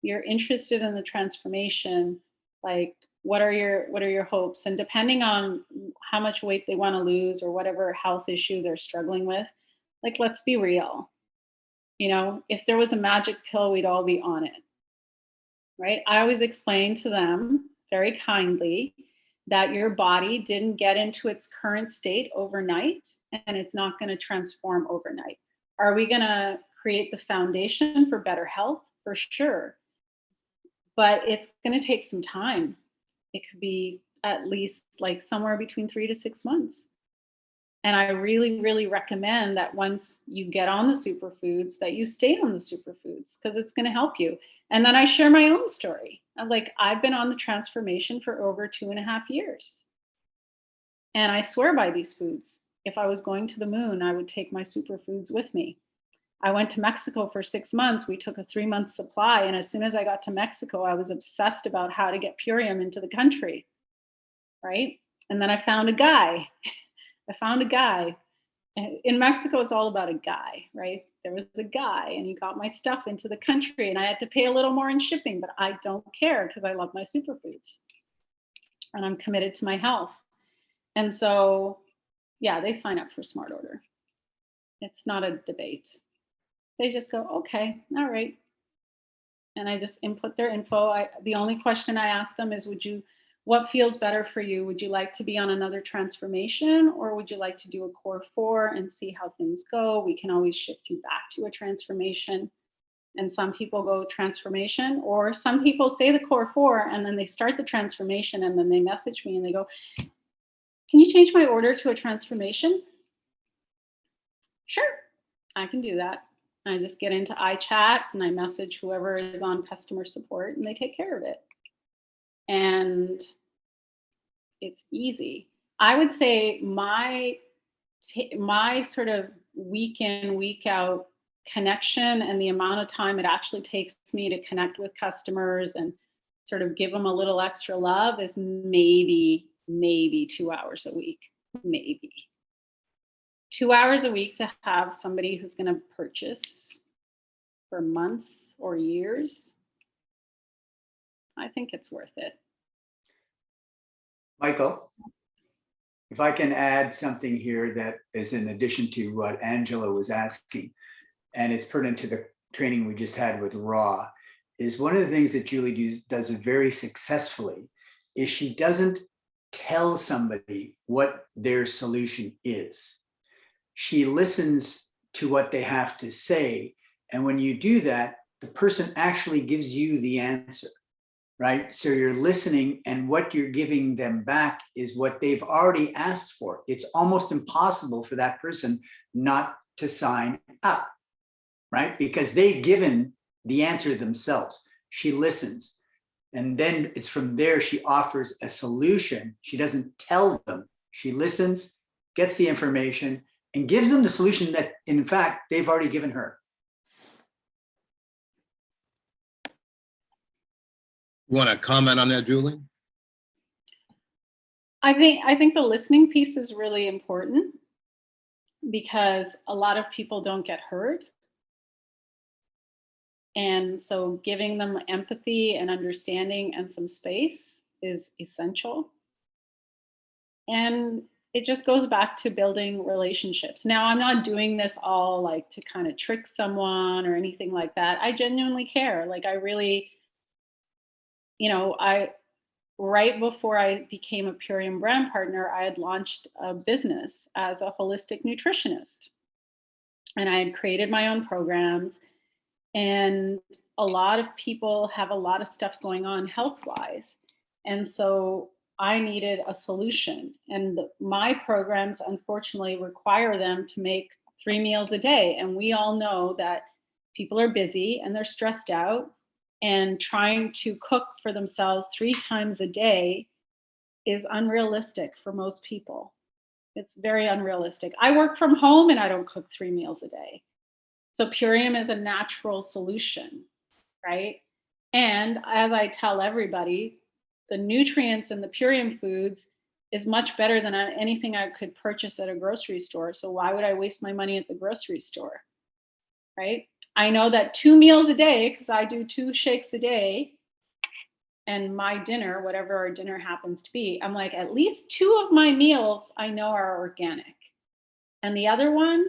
You're interested in the transformation. Like, what are your hopes? And depending on how much weight they want to lose or whatever health issue they're struggling with, like, let's be real. If there was a magic pill, we'd all be on it, right? I always explain to them very kindly that your body didn't get into its current state overnight, and it's not going to transform overnight. Are we going to create the foundation for better health? For sure. But it's going to take some time. It could be at least like somewhere between 3 to 6 months. And I really, really recommend that once you get on the superfoods, that you stay on the superfoods, because it's going to help you. And then I share my own story. I've been on the transformation for over 2.5 years. And I swear by these foods. If I was going to the moon, I would take my superfoods with me. I went to Mexico for 6 months. We took a 3-month supply. And as soon as I got to Mexico, I was obsessed about how to get Purium into the country. Right. And then I found a guy. In Mexico, it's all about a guy, right? There was a guy and he got my stuff into the country, and I had to pay a little more in shipping, but I don't care because I love my superfoods and I'm committed to my health. And so, yeah, they sign up for Smart Order. It's not a debate. They just go, okay, all right. And I just input their info. The only question I ask them is, what feels better for you? Would you like to be on another transformation, or would you like to do a core 4 and see how things go? We can always shift you back to a transformation. And some people go transformation, or some people say the core 4 and then they start the transformation and then they message me and they go, can you change my order to a transformation? Sure, I can do that. I just get into iChat and I message whoever is on customer support and they take care of it. And it's easy. I would say my sort of week in, week out connection and the amount of time it actually takes me to connect with customers and sort of give them a little extra love is maybe 2 hours a week, maybe. 2 hours a week to have somebody who's going to purchase for months or years. I think it's worth it. Michael, if I can add something here that is in addition to what Angela was asking, and it's pertinent to the training we just had with Raw, is one of the things that Julie does very successfully is she doesn't tell somebody what their solution is. She listens to what they have to say. And when you do that, the person actually gives you the answer, right? So you're listening, and what you're giving them back is what they've already asked for. It's almost impossible for that person not to sign up, right? Because they've given the answer themselves. She listens. And then it's from there she offers a solution. She doesn't tell them. She listens, gets the information, and gives them the solution that, in fact, they've already given her. You want to comment on that, Julie? I think the listening piece is really important, because a lot of people don't get heard. And so giving them empathy and understanding and some space is essential. And it just goes back to building relationships. Now, I'm not doing this all like to kind of trick someone or anything like that. I genuinely care. Like, I really, right before I became a Purium brand partner, I had launched a business as a holistic nutritionist. And I had created my own programs. And a lot of people have a lot of stuff going on health-wise. And so I needed a solution. And my programs, unfortunately, require them to make 3 meals a day. And we all know that people are busy and they're stressed out. And trying to cook for themselves 3 times a day is unrealistic for most people. It's very unrealistic. I work from home and I don't cook 3 meals a day. So Purium is a natural solution, right? And as I tell everybody, the nutrients in the Purium foods is much better than anything I could purchase at a grocery store. So why would I waste my money at the grocery store, right? I know that 2 meals a day, because I do 2 shakes a day, and my dinner, whatever our dinner happens to be, I'm like, at least 2 of my meals I know are organic. And the other one,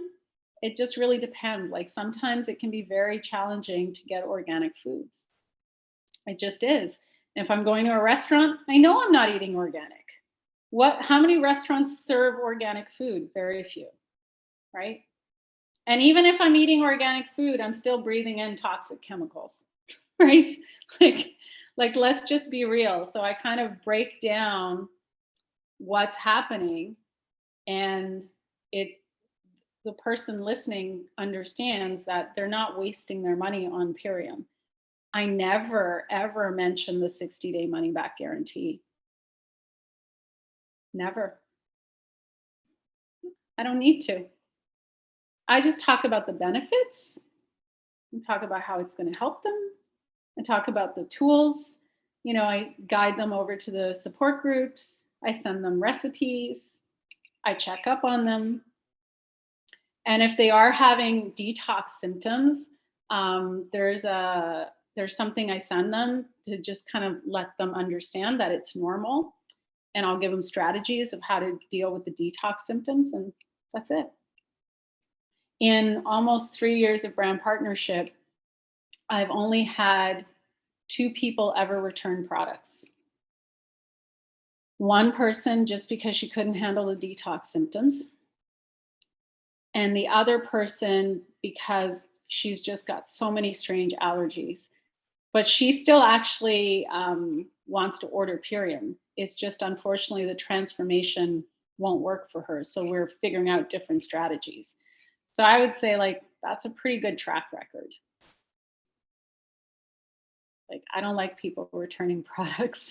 it just really depends. Like, sometimes it can be very challenging to get organic foods. It just is. And if I'm going to a restaurant, I know I'm not eating organic. How many restaurants serve organic food? Very few, right? And even if I'm eating organic food, I'm still breathing in toxic chemicals, right? Like let's just be real. So I kind of break down what's happening, and the person listening understands that they're not wasting their money on Purium. I never, ever mention the 60-day money back guarantee. Never. I don't need to. I just talk about the benefits and talk about how it's going to help them and talk about the tools. I guide them over to the support groups. I send them recipes. I check up on them. And if they are having detox symptoms, there's something I send them to just kind of let them understand that it's normal. And I'll give them strategies of how to deal with the detox symptoms, and that's it. In almost 3 years of brand partnership, I've only had 2 people ever return products. One person just because she couldn't handle the detox symptoms, and the other person because she's just got so many strange allergies. But she still actually wants to order Purium. It's just, unfortunately, the transformation won't work for her. So we're figuring out different strategies. So I would say, like, that's a pretty good track record. Like, I don't like people returning products.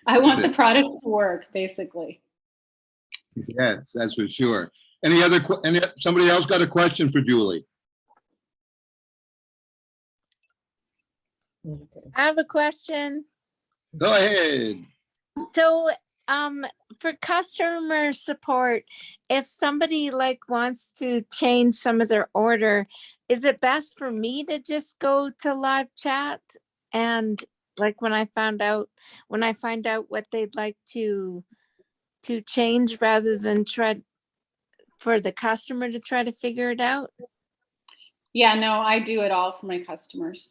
I want the products to work, basically. Yes, that's for sure. Somebody else got a question for Julie? I have a question. Go ahead. So, for customer support, if somebody like wants to change some of their order, is it best for me to just go to live chat and like when I find out what they'd like to change rather than try for the customer to try to figure it out? Yeah, no, I do it all for my customers.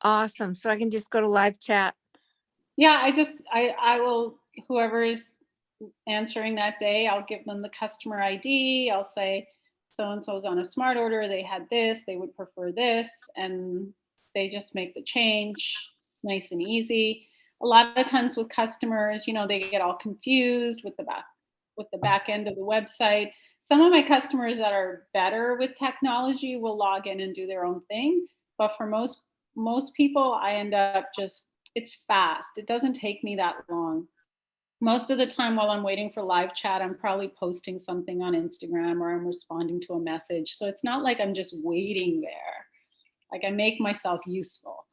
Awesome. So I can just go to live chat. Yeah, I will, whoever is answering that day, I'll give them the customer ID. I'll say, so-and-so's on a smart order. They had this, they would prefer this, and they just make the change nice and easy. A lot of times with customers, they get all confused with the back end of the website. Some of my customers that are better with technology will log in and do their own thing. But for most people, I end up it's fast. It doesn't take me that long. Most of the time while I'm waiting for live chat, I'm probably posting something on Instagram or I'm responding to a message. So it's not like I'm just waiting there. Like, I make myself useful,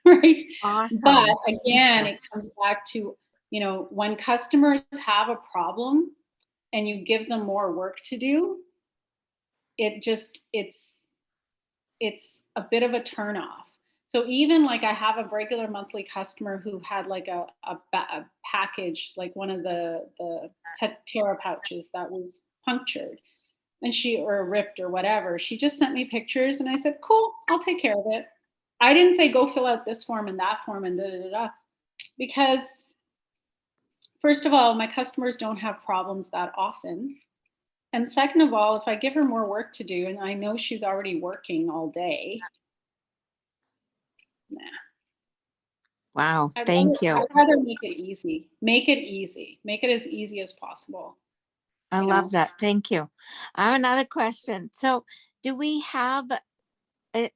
right? Awesome. But again, it comes back to, when customers have a problem and you give them more work to do, it's a bit of a turnoff. So even like I have a regular monthly customer who had like a package, like one of the Terra pouches that was punctured and or ripped or whatever. She just sent me pictures and I said, cool, I'll take care of it. I didn't say go fill out this form and that form and da da da, because first of all, my customers don't have problems that often. And second of all, if I give her more work to do and I know she's already working all day, nah. Wow, thank you. I'd rather make it easy. Make it easy. Make it as easy as possible. I you love know? that. Thank you. I have another question. So do we have,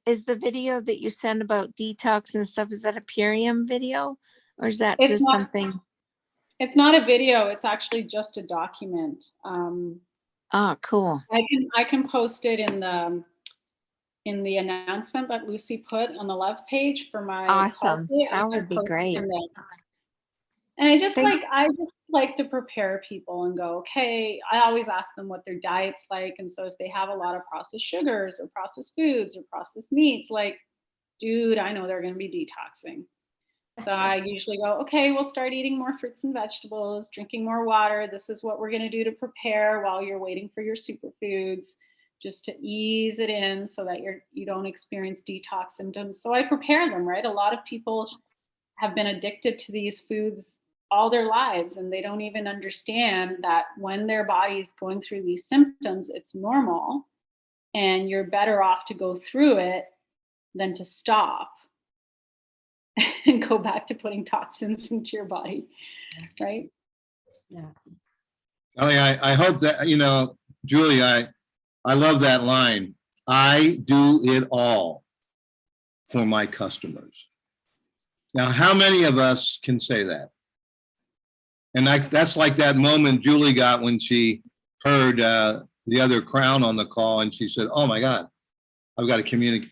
is the video that you send about detox and stuff, is that a Purium video? Or is that It's just not, something? it's not a video. It's actually just a document. Oh, cool. I can post it in the announcement that Lucy put on the love page for my Awesome. policy. I That can would be post it great. in there. And I just Thank- like to prepare people and go, okay, I always ask them what their diet's like. And so if they have a lot of processed sugars or processed foods or processed meats, like, dude, I know they're going to be detoxing. So I usually go, okay, we'll start eating more fruits and vegetables, drinking more water. This is what we're going to do to prepare while you're waiting for your superfoods, just to ease it in so that you don't experience detox symptoms. So I prepare them, right? A lot of people have been addicted to these foods all their lives, and they don't even understand that when their body is going through these symptoms, it's normal, and you're better off to go through it than to stop and go back to putting toxins into your body, right? I hope that, Julie, I love that line. I do it all for my customers. Now, how many of us can say that? And that's like that moment Julie got when she heard the other crown on the call and she said, oh my God, I've got to communicate.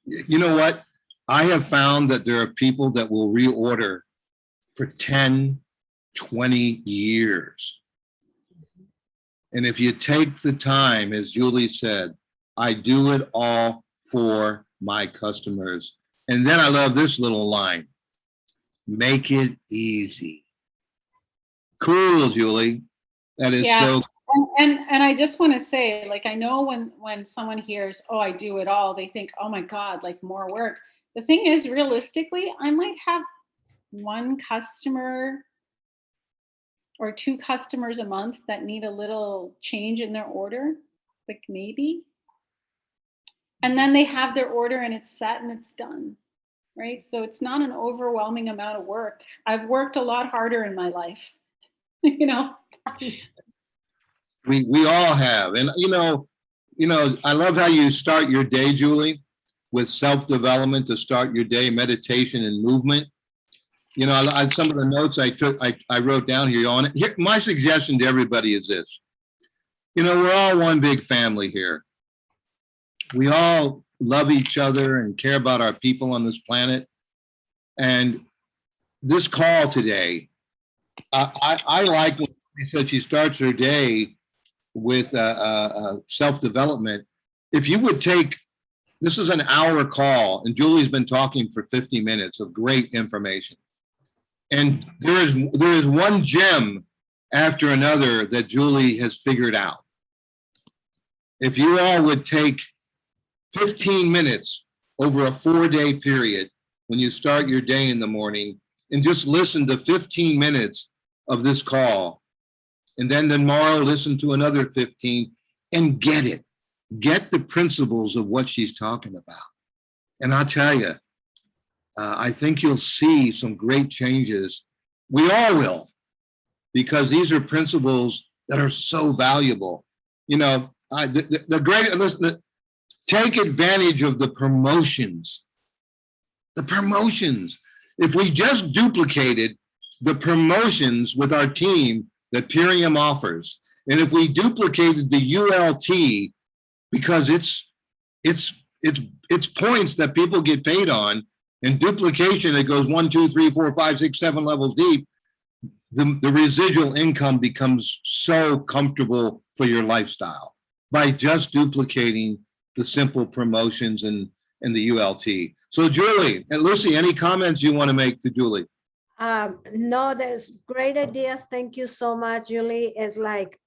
You know what? I have found that there are people that will reorder for 10, 20 years. And if you take the time, as Julie said, I do it all for my customers. And then I love this little line, make it easy. Cool, Julie. That is so. And I just want to say, like, I know when someone hears, oh, I do it all, they think, oh my God, like more work. The thing is, realistically, I might have one customer or two customers a month that need a little change in their order, like maybe. And then they have their order and it's set and it's done, right? So it's not an overwhelming amount of work. I've worked a lot harder in my life, you know? We all have. And, I love how you start your day, Julie, with self-development to start your day, meditation and movement. Some of the notes I wrote down here on it. Here, my suggestion to everybody is this. We're all one big family here. We all love each other and care about our people on this planet. And this call today, I like when she said she starts her day with self-development. If you would take, this is an hour call, and Julie's been talking for 50 minutes of great information. And there is one gem after another that Julie has figured out. If you all would take 15 minutes over a 4-day period when you start your day in the morning and just listen to 15 minutes of this call, and then tomorrow listen to another 15 and get it. Get the principles of what she's talking about. And I'll tell you, I think you'll see some great changes. We all will, because these are principles that are so valuable. Take advantage of the promotions. The promotions. If we just duplicated the promotions with our team that Purium offers, and if we duplicated the ULT, because it's points that people get paid on, and duplication, it goes 1, 2, 3, 4, 5, 6, 7 levels deep, the residual income becomes so comfortable for your lifestyle by just duplicating the simple promotions and the ULT. So Julie and Lucy, any comments you want to make to Julie? No, there's great ideas. Thank you so much, Julie. It's like,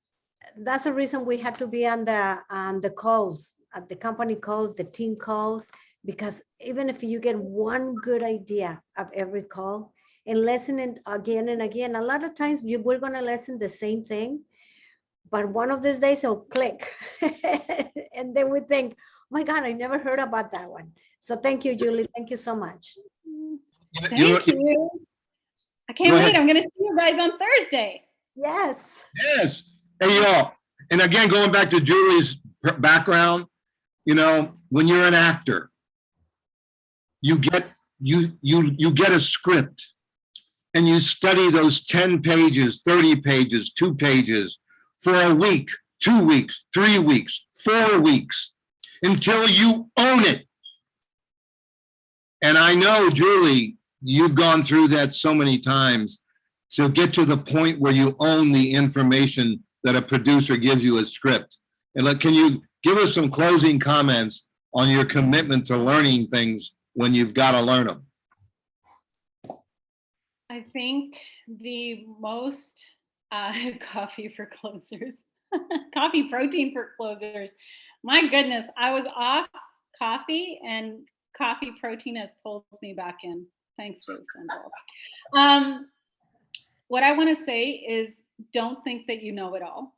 that's the reason we had to be on the calls, at the company calls, the team calls, because even if you get one good idea of every call and listen it again and again, a lot of times we're going to listen the same thing, but one of these days it'll click. And then we think, oh my God, I never heard about that one. So thank you, Julie. Thank you so much. Thank you. I can't Go wait. ahead. I'm going to see you guys on Thursday. Yes. Yes. Hey, y'all. And again, going back to Julie's background, you know, when you're an actor, you get a script and you study those 10 pages, 30 pages, 2 pages for a week, 2 weeks, 3 weeks, 4 weeks until you own it. And I know, Julie, you've gone through that so many times to get to the point where you own the information that a producer gives you a script. And can you give us some closing comments on your commitment to learning things when you've got to learn them? I think the most coffee for closers, coffee protein for closers. My goodness, I was off coffee and coffee protein has pulled me back in. Thanks, Liz Wendell. What I want to say is, don't think that you know it all.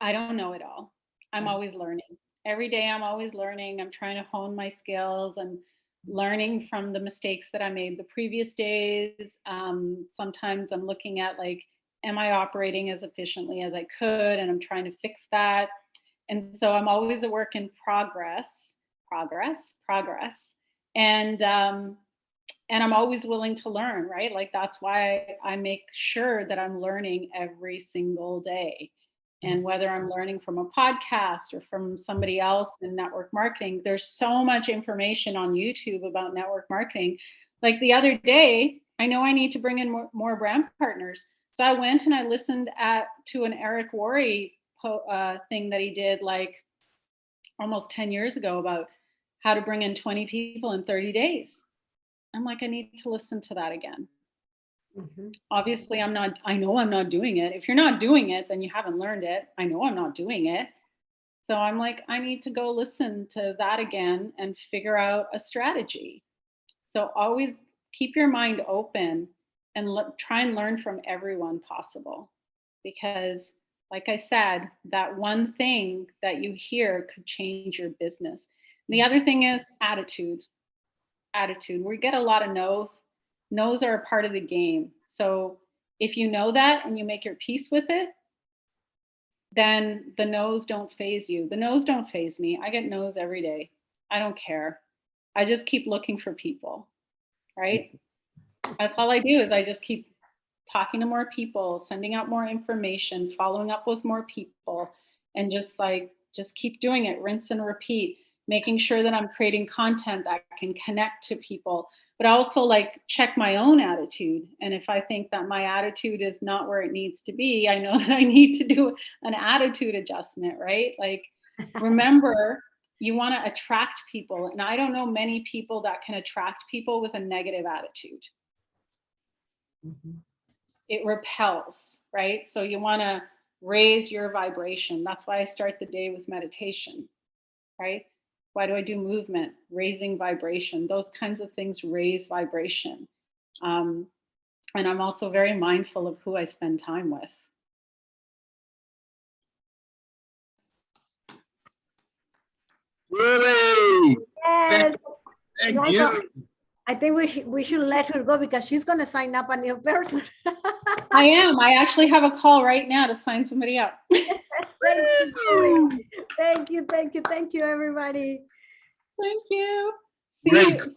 I don't know it all. I'm always learning. Every day I'm always learning. I'm trying to hone my skills and learning from the mistakes that I made the previous days. Sometimes I'm looking at like, am I operating as efficiently as I could? And I'm trying to fix that. And so I'm always a work in progress. And I'm always willing to learn, right? Like that's why I make sure that I'm learning every single day. And whether I'm learning from a podcast or from somebody else in network marketing, there's so much information on YouTube about network marketing. Like the other day, I know I need to bring in more brand partners. So I went and I listened to an Eric Worre thing that he did like almost 10 years ago about how to bring in 20 people in 30 days. I'm like, I need to listen to that again. Mhm. Obviously, I know I'm not doing it. If you're not doing it, then you haven't learned it. I know I'm not doing it. So I'm like, I need to go listen to that again and figure out a strategy. So always keep your mind open and try and learn from everyone possible. Because like I said, that one thing that you hear could change your business. And the other thing is attitude. We get a lot of no's. No's are a part of the game. So if you know that and you make your peace with it, then the no's don't phase you. The no's don't phase me. I get no's every day. I don't care. I just keep looking for people, right? That's all I do is I just keep talking to more people, sending out more information, following up with more people, and just keep doing it, rinse and repeat, making sure that I'm creating content that can connect to people, but also like check my own attitude. And if I think that my attitude is not where it needs to be, I know that I need to do an attitude adjustment, right? Like, remember, you want to attract people. And I don't know many people that can attract people with a negative attitude. Mhm. It repels, right? So you want to raise your vibration. That's why I start the day with meditation, right? Why do I do movement? Raising vibration. Those kinds of things raise vibration. And I'm also very mindful of who I spend time with. Really? Yes. Thank Michael, you. I think we should let her go because she's going to sign up a new person. I am. I actually have a call right now to sign somebody up. Thank you, everybody. Thank you. Great. See